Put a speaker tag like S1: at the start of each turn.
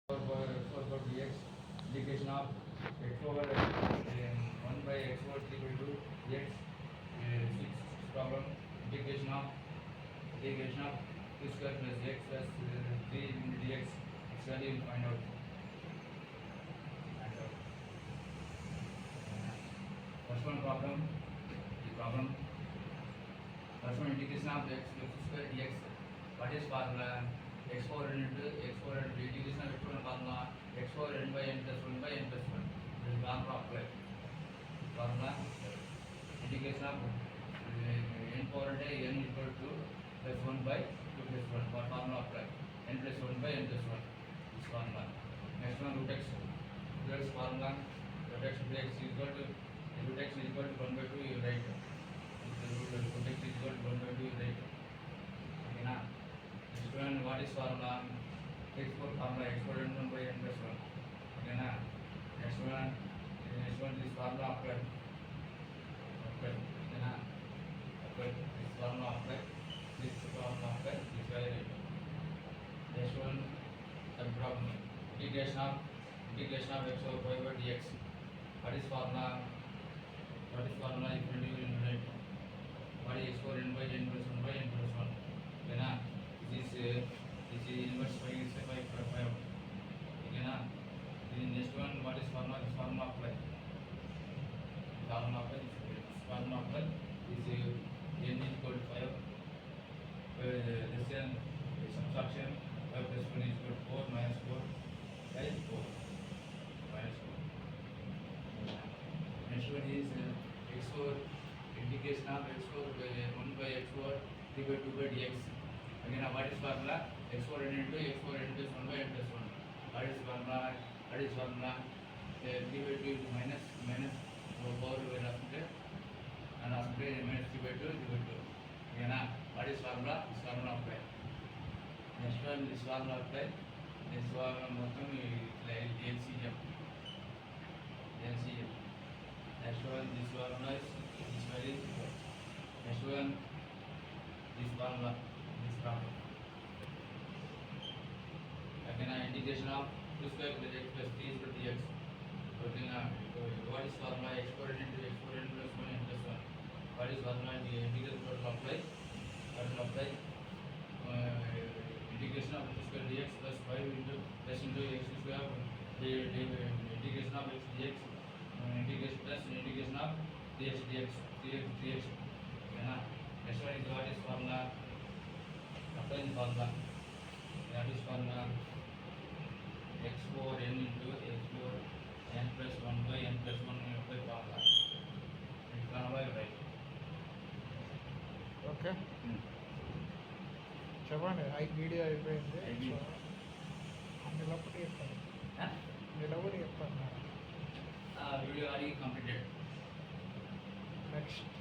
S1: for dx integration of x over 1 by x over 3 by 2 dx 6 problem integration of 2 square plus x plus 3 into dx its value will find out. First one problem, first one integration of x plus 2 square dx. What is formula? X power n into x power n into integration of formula x power n by n plus 1 by n plus 1. This is formula apply. Formula integration of n power n equal to plus 1 by 2 plus 1. For formula apply n plus 1 by n plus 1. This formula. Next one root x. Root x formula root x is equal to 1 by 2 you write. Root x is equal to 1 by 2 you write. Okay na. Next one, what is formula? X for formula x for n 1 by n plus 1. Okay na. Next one this formula apply. Okay na. Apply this formula apply. This value. Next one, the problem integration of x over 5 by dx. What is formula? If you will write what is x for n by n plus 1 by n plus 1. Okay na. This is inverse 5 is 5. Okay na. The next one, what is formula? This formula apply. This formula apply is n equal to 5. Less than subtraction 5 plus 1 is equal to 4 minus 4 by 4 minus 4. Next one is x4 integration of x4 by 1 by x4 3 by 2 by dx. Again, what is formula? x4 n into x4 n plus 1 by n plus 1. What is formula? 3 by 2 is minus power over after and after minus 3 by 2 3 by 2. Again, what is formula? This formula apply. Next one, this formula apply. This formula మొత్తం LCM. Next one, this formula is very important. Next one, this formula. Again, integration of 2 square plus x plus 3 is equal to dx. Okay, now what is formula? x power n into x power n plus 1 n plus 1. What is formula? The integral total apply. Integration of 2 square dx plus 5 into plus into x square. Integration of x dx. Integration plus integration of dx. Okay, now next one is what is formula? Apply the formula. That is formula x power n into x power n plus 1 by n plus 1 apply formula. It formula right.
S2: Okay చెప్పండి video అయిపోయింది నిలబడి చెప్పండి
S1: Video already completed.
S2: Next